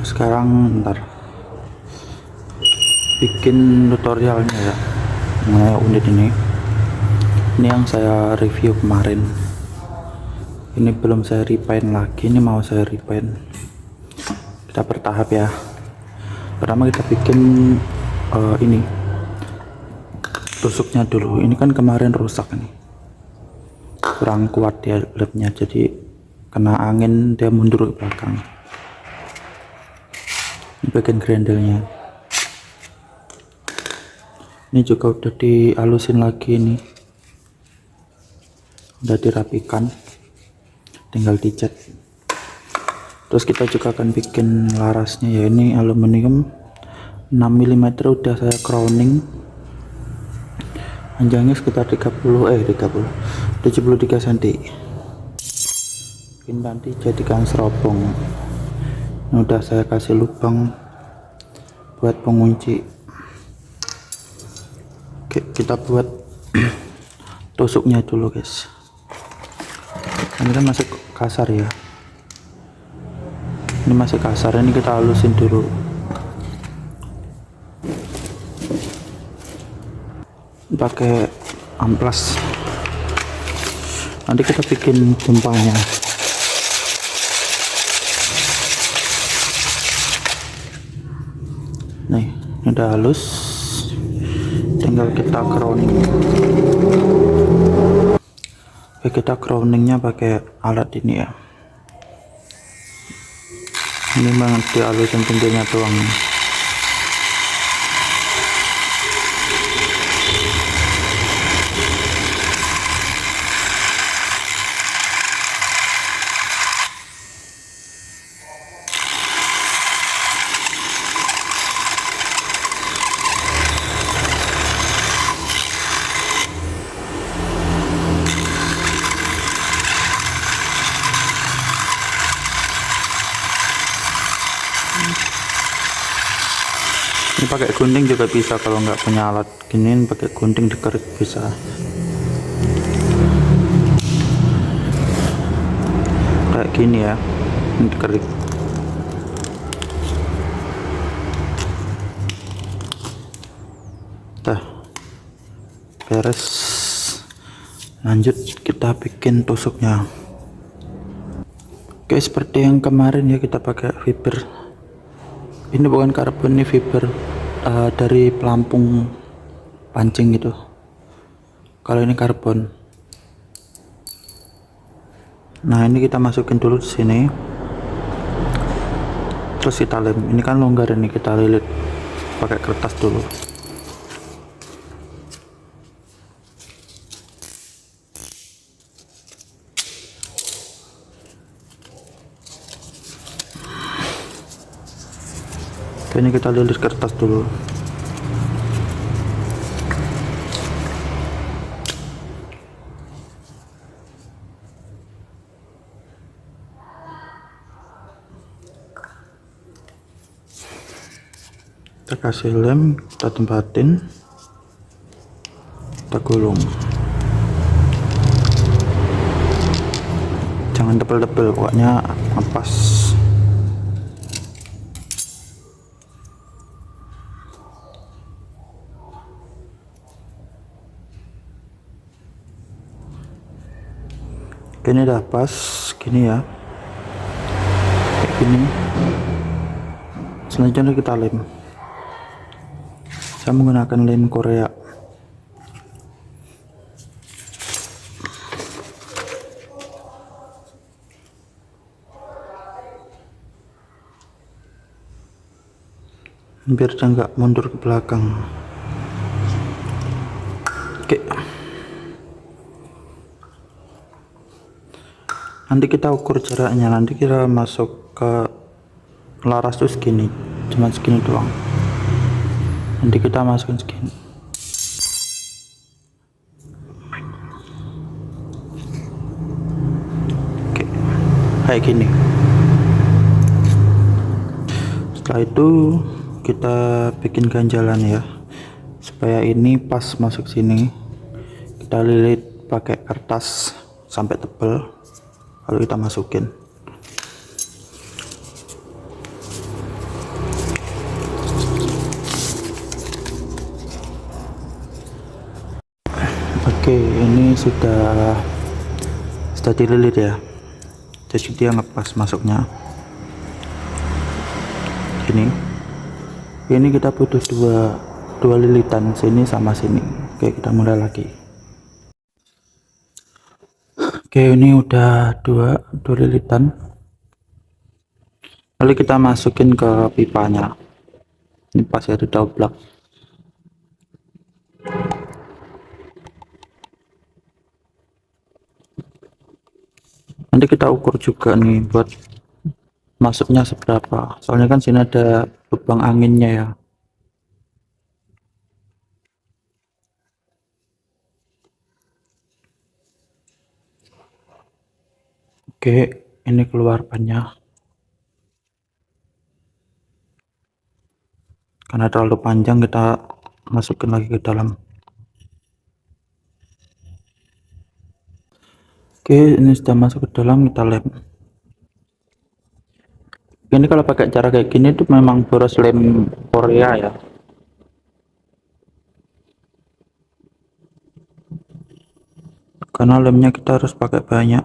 Sekarang ntar bikin tutorialnya ya mengenai unit ini yang saya review kemarin. Ini belum saya repaint lagi, ini mau saya repaint. Kita bertahap ya. Pertama kita bikin ini tusuknya dulu. Ini kan kemarin rusak nih, kurang kuat ya lepnya, jadi kena angin dia mundur ke belakang. Ini bagian grendelnya. Ini juga udah dihalusin lagi, ini udah dirapikan, tinggal dicat. Terus kita juga akan bikin larasnya ya. Ini aluminium 6 mm udah saya crowning, panjangnya sekitar 73 cm. Ini nanti jadikan serobong. Ini udah saya kasih lubang buat pengunci. Oke, kita buat tusuknya dulu guys. Ini kan masih kasar ya, ini masih kasar, ini kita halusin dulu. Pakai amplas, nanti kita bikin gempanya. Nih, ini udah halus, tinggal kita crowning. Oke, kita crowningnya pakai alat ini ya. Ini memang dihalusin pinggirnya doang. Ini pakai gunting juga bisa, kalau nggak punya alat gini pakai gunting dikerik bisa. Kayak gini ya, ini dikerik. Dah beres. Lanjut kita bikin tusuknya. Oke, seperti yang kemarin ya, kita pakai fiber. Ini bukan karbon, ini fiber dari pelampung pancing gitu. Kalau ini karbon. Nah, ini kita masukin dulu di sini. Terus kita lem. Ini kan longgar, ini kita lilit pakai kertas dulu. Ini kita lilit kertas dulu. Kita kasih lem, kita tempatin, kita gulung. Jangan tebel-tebel, pokoknya pas. Ini udah pas gini ya, kayak gini. Selanjutnya kita lem. Saya menggunakan lem Korea. Biar dia nggak mundur ke belakang. Oke. Nanti kita ukur jaraknya, nanti kita masuk ke laras tuh segini, cuma segini doang. Nanti kita masukin segini. Oke, kayak gini. Setelah itu kita bikin ganjalan ya, supaya ini pas masuk sini. Kita lilit pakai kertas sampai tebal, lalu kita masukin. Oke, ini sudah dililit ya, jadi dia ngepas masuknya. Ini kita butuh dua lilitan, sini sama sini. Oke, kita mulai lagi. Oke, ini udah dua lilitan, lalu kita masukin ke pipanya. Ini pas ya didoublak. Nanti kita ukur juga nih buat masuknya seberapa, soalnya kan sini ada lubang anginnya ya. Oke, ini keluar bannya karena terlalu panjang, kita masukin lagi ke dalam. Oke, ini sudah masuk ke dalam, kita lem. Ini kalau pakai cara kayak gini tuh memang boros lem Korea ya, karena lemnya kita harus pakai banyak.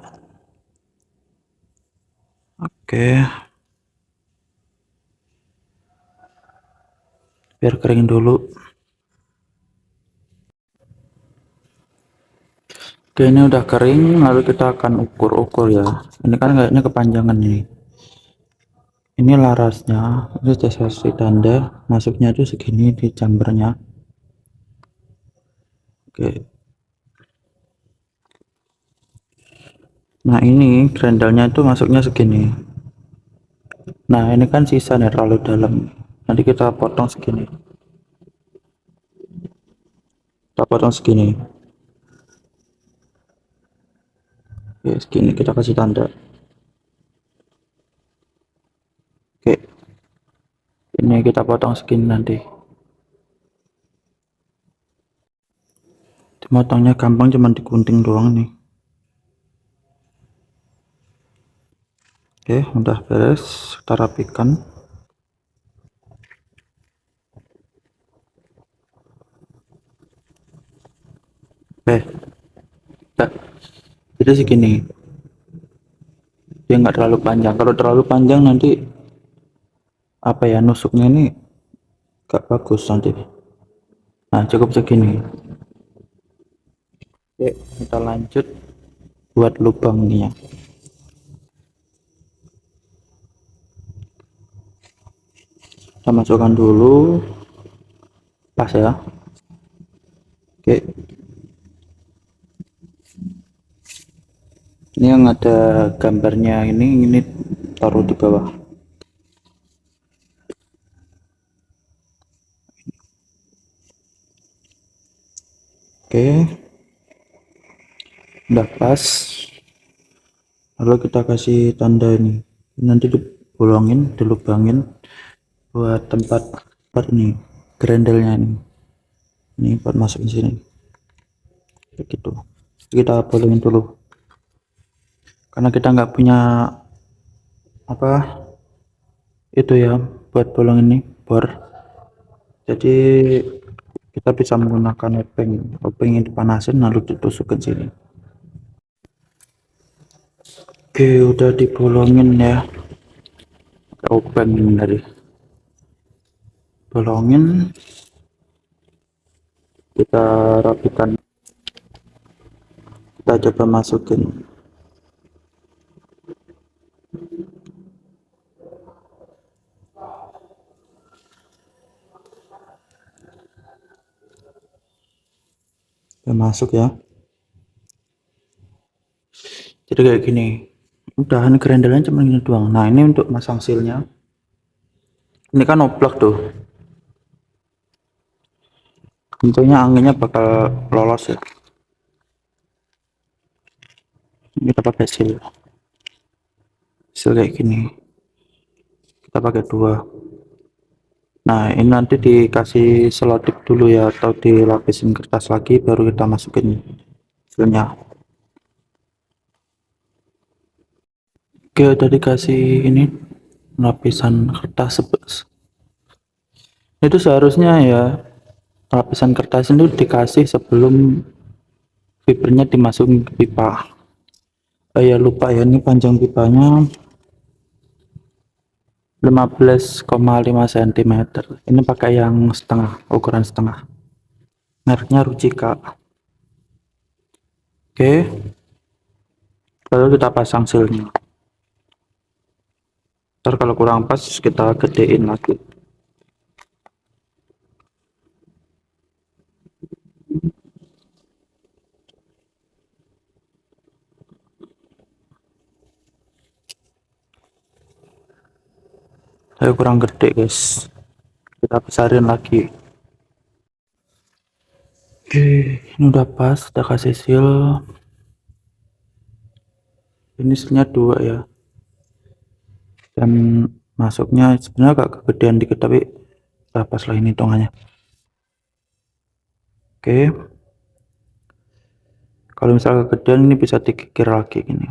Oke, biar kering dulu. Oke, ini udah kering, lalu kita akan ukur ya. Ini kan kayaknya kepanjangan nih. Ini larasnya, ini sudah saya kasih tanda masuknya itu segini di chambernya. Oke, nah ini grendelnya itu masuknya segini. Nah ini kan sisa nih, terlalu dalam, nanti kita potong segini, Oke, segini kita kasih tanda. Oke, ini kita potong segini, nanti motongnya gampang, cuman digunting doang nih. Oke, udah beres, kita rapikan. Nah, jadi segini, dia nggak terlalu panjang. Kalau terlalu panjang nanti apa ya, nusuknya ini gak bagus nanti. Nah cukup segini. Oke, kita lanjut buat lubangnya. Kita masukkan dulu, pas ya. Oke, ini yang ada gambarnya ini taruh di bawah. Oke, udah pas, lalu kita kasih tanda ini, nanti dilubangin buat tempat ini grendelnya ini buat masukin sini kayak gitu. Kita bolongin dulu karena kita nggak punya apa itu ya buat bolong ini bor, jadi kita bisa menggunakan obeng yang dipanasin lalu ditusukkan sini. Oke, udah dibolongin ya, obeng ini dari bolongin, kita rapikan, kita coba masukin. Udah masuk ya, jadi kayak gini. Udah, ini grendelnya cuma gini doang. Nah ini untuk masang sealnya, ini kan oblak tuh, tentunya anginnya bakal lolos ya. Kita pakai seal kayak gini, kita pakai 2. Nah ini nanti dikasih selotip dulu ya, atau dilapisin kertas lagi baru kita masukin sealnya. Oke, udah dikasih ini lapisan kertas. Itu seharusnya ya lapisan kertas itu dikasih sebelum fibernya dimasukin ke pipa. Ya lupa ya, ini panjang pipanya 15,5 cm. Ini pakai yang setengah, ukuran setengah, mereknya Rujika. Oke, lalu kita pasang sealnya. Ntar kalau kurang pas kita gedein lagi. Ayo, kurang gede guys, kita besarin lagi. Oke, ini udah pas, udah kasih seal. Ini sealnya 2 ya, dan masuknya sebenarnya agak kegedean dikit, tapi udah pas lah ini hitungannya. Oke, kalau misalnya kegedean ini bisa dikikir lagi gini.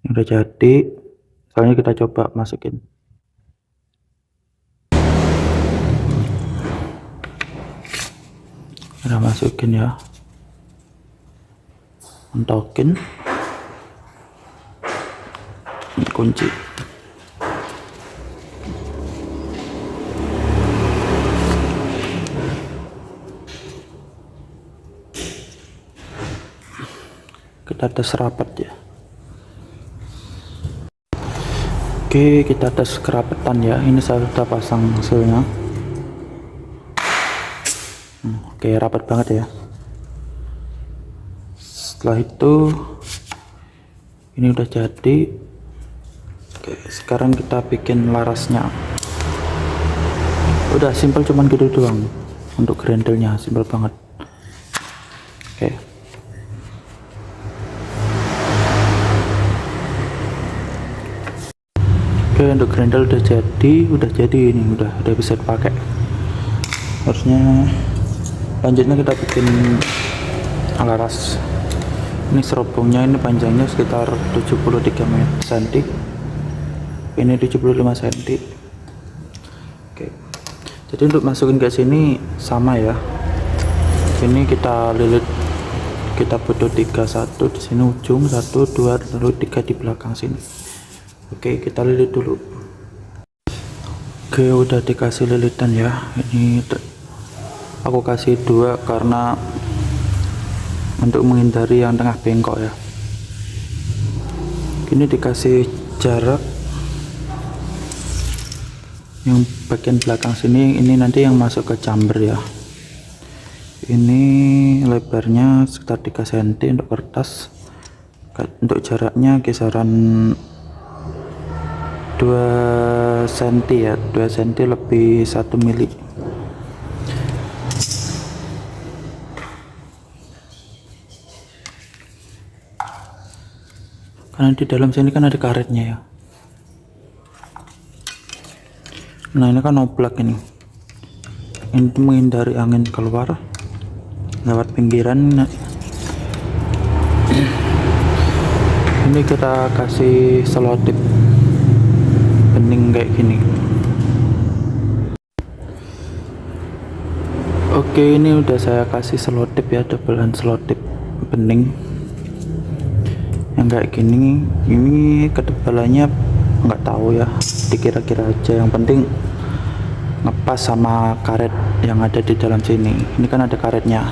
Ini udah jadi, soalnya kita coba masukin. Udah masukin ya, mentokin, kunci. Kita tes rapat ya. Oke, kita tes kerapetan ya. Ini saya sudah pasang sealnya. Oke, rapat banget ya. Setelah itu ini udah jadi. Oke, sekarang kita bikin larasnya. Udah simple, cuman gitu doang. Untuk grendelnya simple banget. Oke, untuk grendel udah jadi ini udah bisa dipakai. Harusnya lanjutnya kita bikin laras. Ini serobongnya, ini panjangnya sekitar 73 cm, ini 75 cm. Oke, jadi untuk masukin ke sini sama ya, ini kita lilit, kita butuh 3, 1 di sini ujung, 1, 2, lalu 3 di belakang sini. Oke, kita lilit dulu. Oke, udah dikasih lilitan ya. Ini aku kasih 2 karena untuk menghindari yang tengah bengkok ya. Ini dikasih jarak yang bagian belakang sini, ini nanti yang masuk ke chamber ya. Ini lebarnya sekitar 3 cm untuk kertas. Untuk jaraknya kisaran 2 cm ya, 2 cm lebih 1 mili. Karena di dalam sini kan ada karetnya ya. Nah, ini kan oblak ini menghindari angin keluar lewat pinggiran. Ini kita kasih selotip bening kayak gini. Oke, ini udah saya kasih selotip ya, dobelan selotip bening yang kayak gini. Ini ketebalannya nggak tahu ya, dikira-kira aja, yang penting ngepas sama karet yang ada di dalam sini. Ini kan ada karetnya.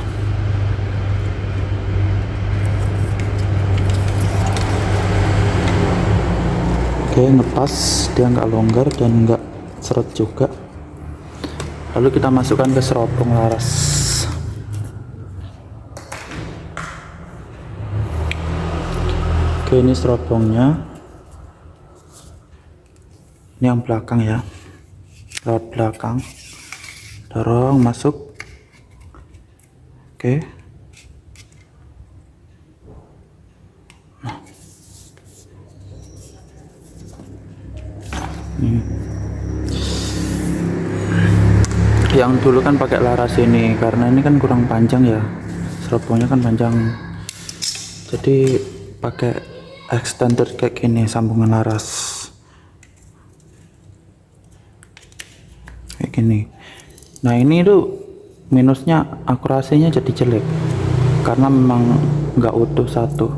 Oke, ngepas, dia nggak longgar dan nggak seret juga. Lalu kita masukkan ke serobong laras. Oke, ini serobongnya, ini yang belakang ya, lewat belakang, dorong masuk. Oke, yang dulu kan pakai laras ini, karena ini kan kurang panjang ya, serobongnya kan panjang, jadi pakai extender kayak gini, sambungan laras kayak gini. Nah, ini tuh minusnya akurasinya jadi jelek. karena memang nggak utuh satu.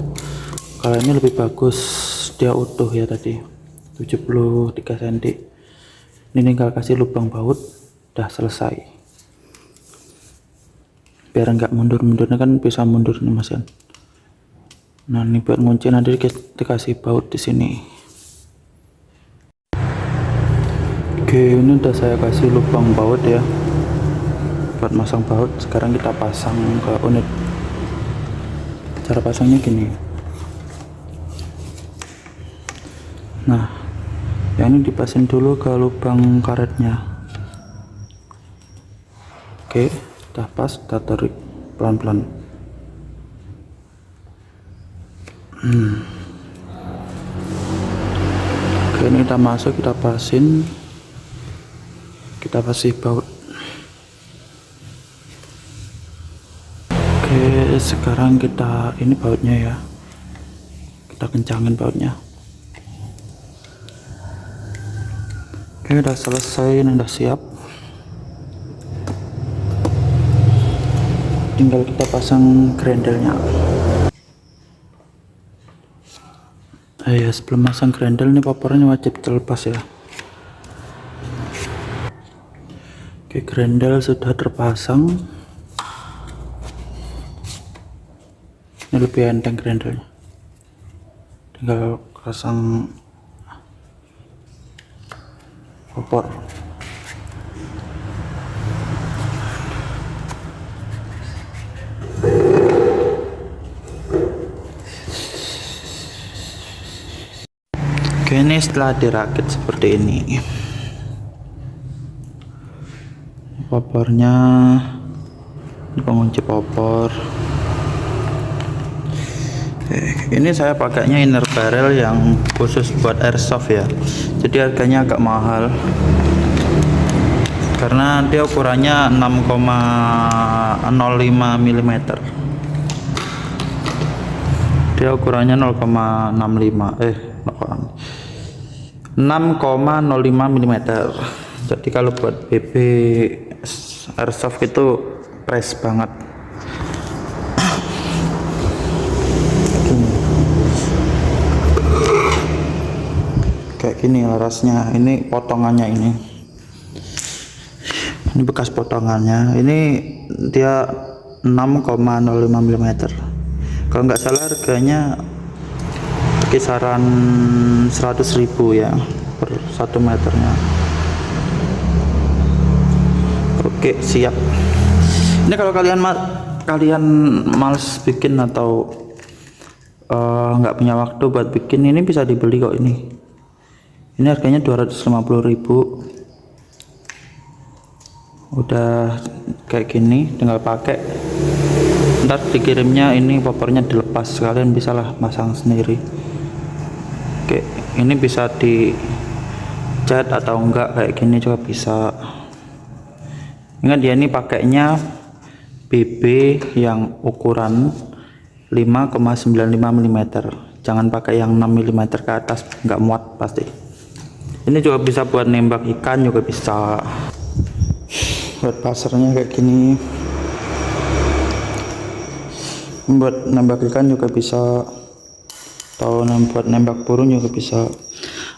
Kalau ini lebih bagus dia utuh ya, tadi 73 cm. Ini tinggal kasih lubang baut, udah selesai. Biar nggak mundur-mundurnya, kan bisa mundur nih mas kan. Nah ini buat ngunci, nanti dikasih baut di sini. Oke, ini udah saya kasih lubang baut ya buat masang baut. Sekarang kita pasang ke unit. Cara pasangnya gini. Nah, yang ini dipasin dulu ke lubang karetnya. Oke, udah pas, kita tarik pelan-pelan. Oke, ini kita masuk, kita pasin, kita kasih baut. Oke, sekarang kita ini bautnya ya, kita kencangin bautnya. Oke, udah selesai, ini udah siap. Tinggal kita pasang grendelnya. Ya, sebelum pasang grendel nih popornya wajib terlepas ya. Oke, grendel sudah terpasang. Ini lebih enteng grendelnya. Tinggal pasang popor. Oke, ini setelah dirakit seperti ini, popornya, ini pengunci popor. Ini saya pakainya inner barrel yang khusus buat airsoft ya, jadi harganya agak mahal karena dia ukurannya 6,05 mm. Dia ukurannya 6,05 mm. Jadi kalau buat BB airsoft itu press banget. Kayak gini larasnya, ini potongannya ini bekas potongannya. Ini dia 6,05 mm. Kalau nggak salah harganya kisaran 100.000 ya per 1 meternya. Oke, siap. Ini kalau kalian males bikin atau nggak punya waktu buat bikin, ini bisa dibeli kok ini. Ini harganya 250.000. Udah kayak gini, tinggal pakai. Ntar dikirimnya ini popornya dilepas, kalian bisa lah masang sendiri. Oke, ini bisa dicat atau enggak kayak gini juga bisa. Ingat ya, ini pakainya BB yang ukuran 5,95 mm. Jangan pakai yang 6 mm ke atas, nggak muat pasti. Ini juga bisa buat nembak ikan, juga bisa buat pasarnya kayak gini. Buat nembak ikan juga bisa, atau buat nembak burung juga bisa,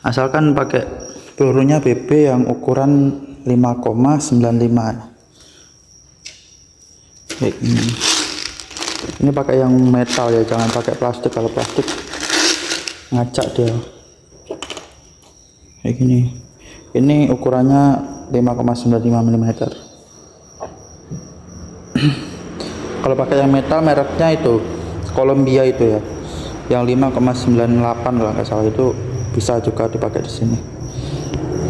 asalkan pakai pelurunya BB yang ukuran 5,95 kayak gini. Ini pakai yang metal ya, jangan pakai plastik. Kalau plastik ngacak dia. Kayak gini. Ini ukurannya 5,95 mm. Kalau pakai yang metal mereknya itu Columbia itu ya, yang 5,98 kalau nggak salah, itu bisa juga dipakai di sini.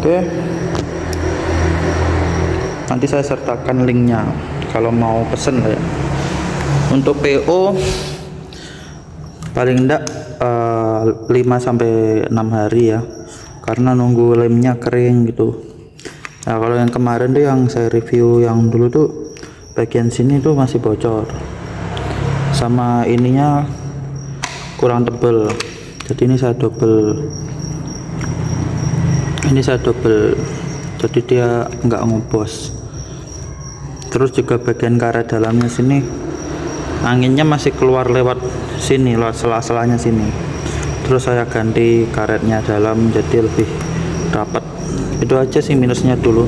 Oke, nanti saya sertakan linknya kalau mau pesen ya. Untuk PO paling enggak 5-6 hari ya, karena nunggu lemnya kering gitu. Nah kalau yang kemarin tuh yang saya review yang dulu tuh bagian sini tuh masih bocor, sama ininya kurang tebel, jadi ini saya double, jadi dia nggak ngubos. Terus juga bagian karet dalamnya sini anginnya masih keluar lewat sini, lewat sela-selanya sini. Terus saya ganti karetnya dalam jadi lebih rapat. Itu aja sih minusnya dulu.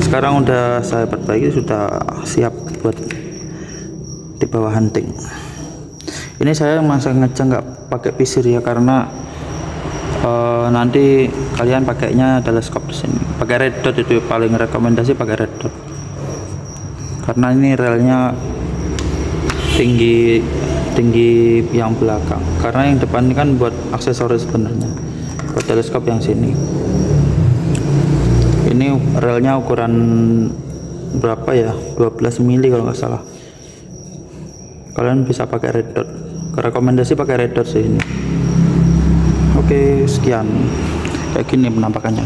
Sekarang udah saya perbaiki, sudah siap buat di bawah hunting. Ini saya masih ngecek nggak pakai pisir ya, karena nanti kalian pakainya teleskop di sini. Pakai red dot, itu paling rekomendasi pakai red dot. Karena ini relnya tinggi yang belakang. Karena yang depan ini kan buat aksesoris sebenarnya. Buat teleskop yang sini. Ini relnya ukuran berapa ya? 12 mili kalau nggak salah. Kalian bisa pakai red dot. Rekomendasi pakai red dot sih ini. Oke, sekian. Kayak gini penampakannya.